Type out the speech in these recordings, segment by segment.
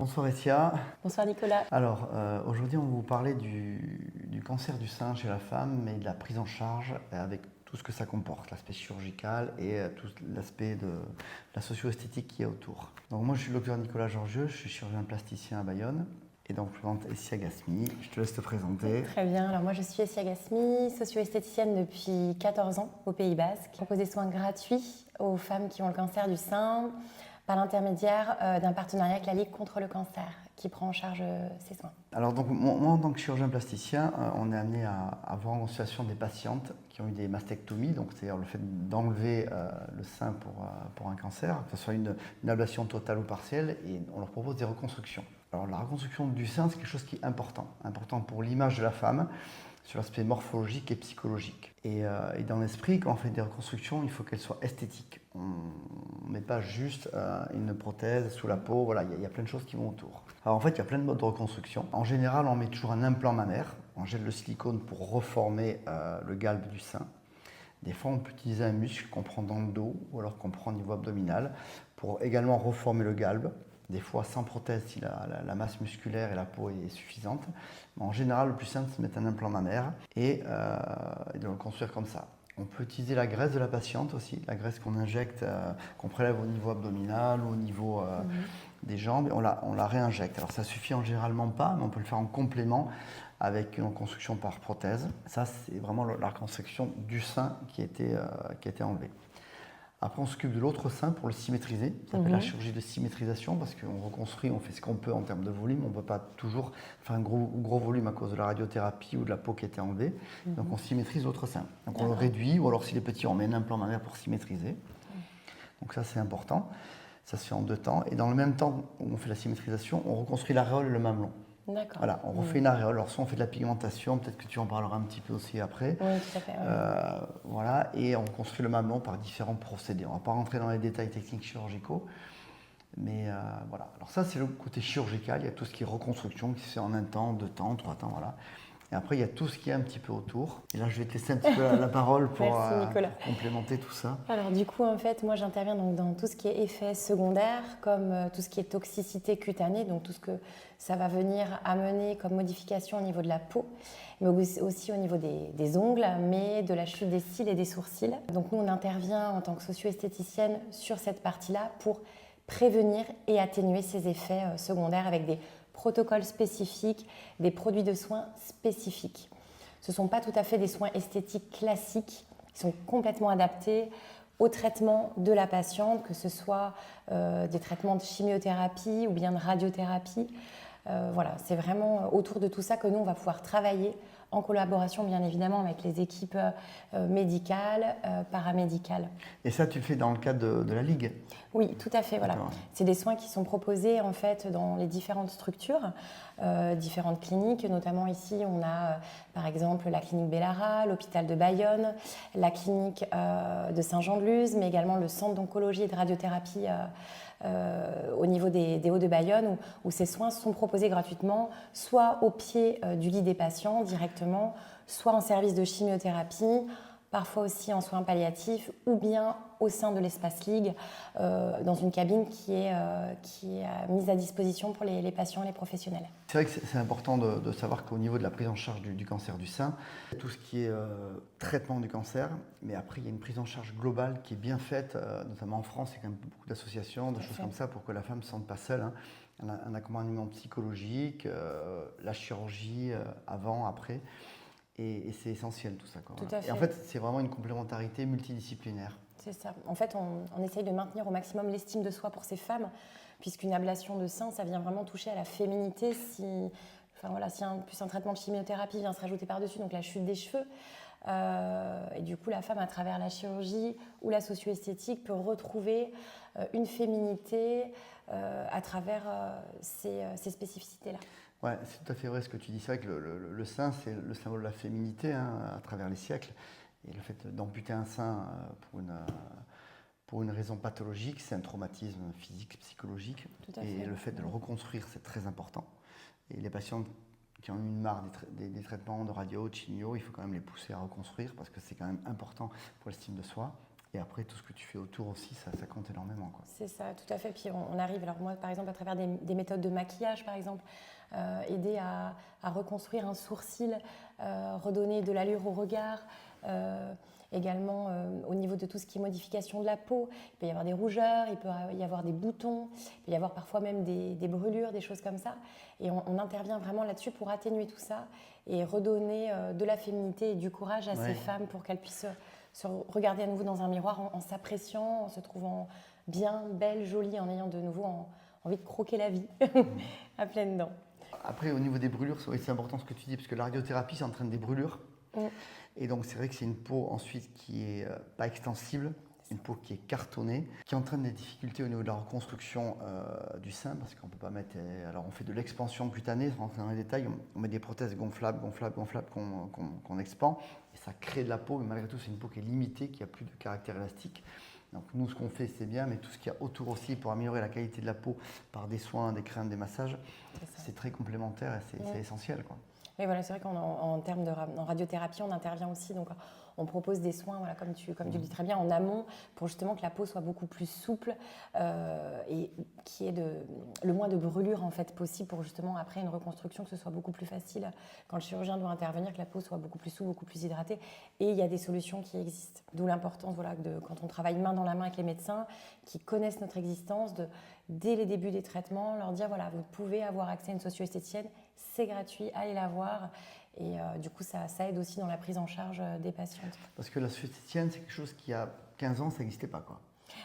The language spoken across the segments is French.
Bonsoir Essia. Bonsoir Nicolas. Alors aujourd'hui on va vous parler du cancer du sein chez la femme et de la prise en charge avec tout ce que ça comporte, l'aspect chirurgical et tout l'aspect de la socio-esthétique qui est autour. Donc moi je suis le docteur Nicolas Georgieux, je suis chirurgien plasticien à Bayonne et donc je présente Essia Gasmi. Je te laisse te présenter. Très bien, alors moi je suis Essia Gasmi, socio-esthéticienne depuis 14 ans au Pays Basque. Je propose des soins gratuits aux femmes qui ont le cancer du sein par l'intermédiaire d'un partenariat avec la Ligue contre le cancer qui prend en charge ces soins. Alors donc moi en tant que chirurgien plasticien, on est amené à voir en consultation des patientes qui ont eu des mastectomies, donc c'est-à-dire le fait d'enlever le sein pour un cancer, que ce soit une ablation totale ou partielle, et on leur propose des reconstructions. Alors la reconstruction du sein, c'est quelque chose qui est important pour l'image de la femme, sur l'aspect morphologique et psychologique. Et dans l'esprit, quand on fait des reconstructions, il faut qu'elles soient esthétiques. On ne met pas juste une prothèse sous la peau, voilà, il y a plein de choses qui vont autour. Alors en fait, il y a plein de modes de reconstruction. En général, on met toujours un implant mammaire, on jette le silicone pour reformer le galbe du sein. Des fois, on peut utiliser un muscle qu'on prend dans le dos ou alors qu'on prend au niveau abdominal pour également reformer le galbe. Des fois sans prothèse si la masse musculaire et la peau est suffisante. Mais en général, le plus simple, c'est de mettre un implant mammaire et de le construire comme ça. On peut utiliser la graisse de la patiente aussi, la graisse qu'on injecte, qu'on prélève au niveau abdominal ou au niveau des jambes, et on la réinjecte. Alors ça suffit en généralement pas, mais on peut le faire en complément avec une reconstruction par prothèse. Ça, c'est vraiment la reconstruction du sein qui a été enlevée. Après, on s'occupe de l'autre sein pour le symétriser. Ça s'appelle la chirurgie de symétrisation parce qu'on reconstruit, on fait ce qu'on peut en termes de volume. On ne peut pas toujours faire un gros volume à cause de la radiothérapie ou de la peau qui a été enlevée. Donc, on symétrise l'autre sein. Donc, on le réduit ou alors, s'il est petit, on met un implant mammaire pour symétriser. Donc, ça, c'est important. Ça se fait en 2 temps. Et dans le même temps où on fait la symétrisation, on reconstruit l'aréole et le mamelon. D'accord. Voilà, on refait une aréole. Alors, soit on fait de la pigmentation, peut-être que tu en parleras un petit peu aussi après. Oui, tout à fait. Voilà, et on construit le mamelon par différents procédés. On ne va pas rentrer dans les détails techniques chirurgicaux, mais voilà. Alors ça, c'est le côté chirurgical. Il y a tout ce qui est reconstruction qui se fait en 1 temps, 2 temps, 3 temps, voilà. Et après, il y a tout ce qui est un petit peu autour. Et là, je vais te laisser un petit peu la parole pour complémenter tout ça. Alors du coup, en fait, moi j'interviens donc dans tout ce qui est effets secondaires, comme tout ce qui est toxicité cutanée, donc tout ce que ça va venir amener comme modification au niveau de la peau, mais aussi au niveau des ongles, mais de la chute des cils et des sourcils. Donc nous, on intervient en tant que socio-esthéticienne sur cette partie-là pour prévenir et atténuer ces effets secondaires avec des protocoles spécifiques, des produits de soins spécifiques. Ce ne sont pas tout à fait des soins esthétiques classiques, ils sont complètement adaptés au traitement de la patiente, que ce soit des traitements de chimiothérapie ou bien de radiothérapie. Voilà, c'est vraiment autour de tout ça que nous, on va pouvoir travailler en collaboration, bien évidemment, avec les équipes médicales, paramédicales. Et ça, tu le fais dans le cadre de la Ligue? Oui, tout à fait. Voilà. C'est des soins qui sont proposés en fait dans les différentes structures, différentes cliniques. Notamment ici, on a par exemple la clinique Bellara, l'hôpital de Bayonne, la clinique de Saint-Jean-de-Luz, mais également le centre d'oncologie et de radiothérapie au niveau des Hauts de Bayonne, où ces soins sont proposés gratuitement, soit au pied du lit des patients directement, soit en service de chimiothérapie, parfois aussi en soins palliatifs, ou bien au sein de l'espace Ligue, dans une cabine qui est mise à disposition pour les patients et les professionnels. C'est vrai que c'est important de savoir qu'au niveau de la prise en charge du cancer du sein, il y a tout ce qui est traitement du cancer, mais après il y a une prise en charge globale qui est bien faite, notamment en France, il y a quand même beaucoup d'associations, de choses comme ça pour que la femme ne se sente pas seule. Hein. Un accompagnement psychologique, la chirurgie avant, après. Et c'est essentiel tout ça. Tout à fait. Et en fait, c'est vraiment une complémentarité multidisciplinaire. C'est ça. En fait, on essaye de maintenir au maximum l'estime de soi pour ces femmes, puisqu'une ablation de sein, ça vient vraiment toucher à la féminité. Si un traitement de chimiothérapie vient se rajouter par-dessus, donc la chute des cheveux, et du coup, la femme, à travers la chirurgie ou la socio-esthétique, peut retrouver une féminité à travers ces spécificités-là. Ouais, c'est tout à fait vrai ce que tu dis. C'est vrai que le sein, c'est le symbole de la féminité à travers les siècles. Et le fait d'amputer un sein pour une raison pathologique, c'est un traumatisme physique, psychologique. Et le fait de le reconstruire, c'est très important. Et les patients qui ont eu une marre des traitements de radio, de chimio, il faut quand même les pousser à reconstruire parce que c'est quand même important pour l'estime de soi. Et après, tout ce que tu fais autour aussi, ça compte énormément, quoi. C'est ça, tout à fait. Puis on arrive, alors moi, par exemple, à travers des méthodes de maquillage, par exemple, aider à reconstruire un sourcil, redonner de l'allure au regard. Également, au niveau de tout ce qui est modification de la peau, il peut y avoir des rougeurs, il peut y avoir des boutons, il peut y avoir parfois même des brûlures, des choses comme ça. Et on intervient vraiment là-dessus pour atténuer tout ça et redonner de la féminité et du courage à ces femmes pour qu'elles puissent se regarder à nouveau dans un miroir en s'appréciant, en se trouvant bien, belle, jolie, en ayant de nouveau envie de croquer la vie à pleines dents. Après, au niveau des brûlures, c'est important ce que tu dis, parce que la radiothérapie, ça entraîne des brûlures. Et donc, c'est vrai que c'est une peau ensuite qui n'est pas extensible, une peau qui est cartonnée, qui entraîne des difficultés au niveau de la reconstruction du sein, parce qu'on ne peut pas mettre. Alors, on fait de l'expansion cutanée, sans rentrer dans les détails, on met des prothèses gonflables qu'on expand, et ça crée de la peau, mais malgré tout, c'est une peau qui est limitée, qui n'a plus de caractère élastique. Donc, nous, ce qu'on fait, c'est bien, mais tout ce qu'il y a autour aussi pour améliorer la qualité de la peau par des soins, des crèmes, des massages, c'est très complémentaire et c'est essentiel, quoi. Oui, voilà, c'est vrai qu'en termes en radiothérapie, on intervient aussi. Donc, on propose des soins, voilà, comme tu le dis très bien, en amont, pour justement que la peau soit beaucoup plus souple et qu'il y ait le moins de brûlures en fait, possible pour justement, après une reconstruction, que ce soit beaucoup plus facile quand le chirurgien doit intervenir, que la peau soit beaucoup plus souple, beaucoup plus hydratée. Et il y a des solutions qui existent. D'où l'importance, voilà, quand on travaille main dans la main avec les médecins qui connaissent notre existence, dès les débuts des traitements, leur dire voilà, vous pouvez avoir accès à une socio-esthéticienne, c'est gratuit, allez la voir. Et du coup, ça aide aussi dans la prise en charge des patientes. Parce que la socio-esthéticienne, c'est quelque chose qui, il y a 15 ans, ça n'existait pas, quoi.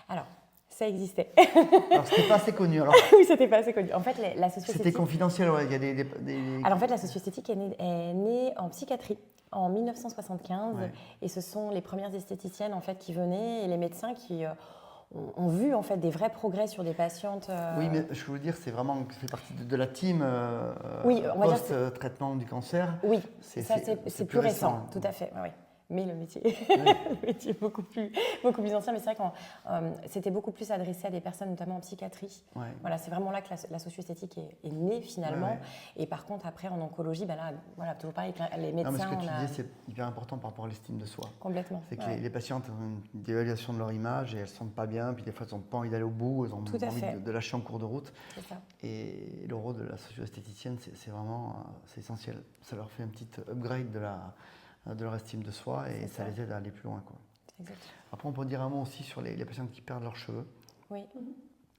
Alors, ça existait. Alors, c'était pas assez connu, alors. Oui, c'était pas assez connu. En fait, la socio-esthétique... C'était confidentiel, ouais. Il y a des... Alors, en fait, la socio-esthétique est née en psychiatrie en 1975. Ouais. Et ce sont les premières esthéticiennes, en fait, qui venaient et les médecins qui... ont vu en fait des vrais progrès sur des patientes. Oui, mais je veux dire, c'est vraiment, ça fait partie de la team post-traitement du cancer. Oui, c'est plus récent, tout à fait. Oui. Mais le métier, le métier est beaucoup plus ancien. Mais c'est vrai que c'était beaucoup plus adressé à des personnes, notamment en psychiatrie. Ouais. Voilà, c'est vraiment là que la socio-esthétique est née finalement. Ouais. Et par contre, après en oncologie, ben là, voilà, toujours pareil, les médecins. Non, mais ce que tu disais, c'est hyper important par rapport à l'estime de soi. Complètement. C'est que les patientes ont une dévaluation de leur image et elles ne se sentent pas bien. Puis des fois, elles n'ont pas envie d'aller au bout, elles ont envie de lâcher en cours de route. C'est ça. Et le rôle de la socio-esthéticienne, c'est vraiment essentiel. Ça leur fait un petit upgrade de leur estime de soi et ça les aide à aller plus loin, quoi. Exactement. Après, on peut dire un mot aussi sur les patients qui perdent leurs cheveux. Oui.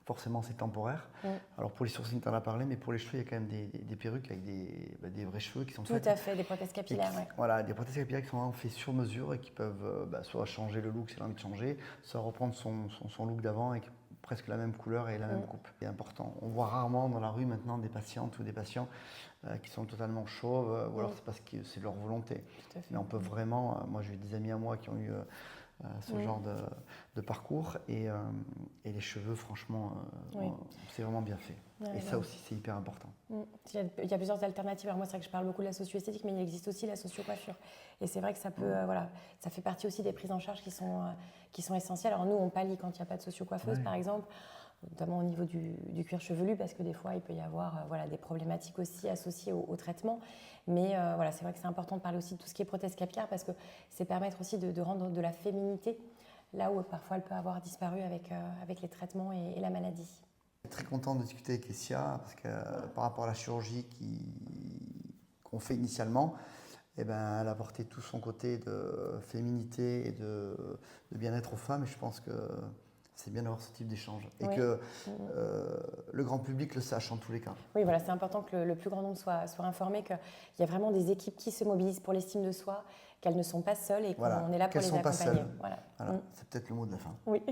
Forcément, c'est temporaire. Alors, pour les sourcils, tu en as parlé, mais pour les cheveux, il y a quand même des perruques avec des vrais cheveux qui sont faites. Tout à fait, des prothèses capillaires. Voilà, des prothèses capillaires qui sont faits sur mesure et qui peuvent soit changer le look si elle a envie de changer, soit reprendre son look d'avant avec presque la même couleur et la même coupe. C'est important. On voit rarement dans la rue maintenant des patientes ou des patients qui sont totalement chauves, ou alors c'est parce que c'est leur volonté. Mais on peut vraiment, moi j'ai eu des amis à moi qui ont eu ce genre de parcours et les cheveux, franchement, c'est vraiment bien fait. Et ça aussi, c'est hyper important. Il y a plusieurs alternatives. Alors moi, c'est vrai que je parle beaucoup de la socio-esthétique, mais il existe aussi la socio-coiffure. Et c'est vrai que ça peut, voilà, ça fait partie aussi des prises en charge qui sont essentielles. Alors nous, on pallie quand il n'y a pas de socio-coiffeuse, par exemple, notamment au niveau du cuir chevelu, parce que des fois, il peut y avoir voilà, des problématiques aussi associées au traitement. Mais voilà, c'est vrai que c'est important de parler aussi de tout ce qui est prothèse capillaire, parce que c'est permettre aussi de rendre de la féminité là où parfois elle peut avoir disparu avec les traitements et la maladie. Je suis très content de discuter avec Essia, parce que par rapport à la chirurgie qu'on fait initialement, eh ben, elle a apporté tout son côté de féminité et de bien-être aux femmes, et je pense que c'est bien d'avoir ce type d'échange et que le grand public le sache en tous les cas. Oui, voilà, c'est important que le plus grand nombre soit informé qu'il y a vraiment des équipes qui se mobilisent pour l'estime de soi, qu'elles ne sont pas seules et qu'on est là pour les accompagner. Voilà. C'est peut-être le mot de la fin. Oui.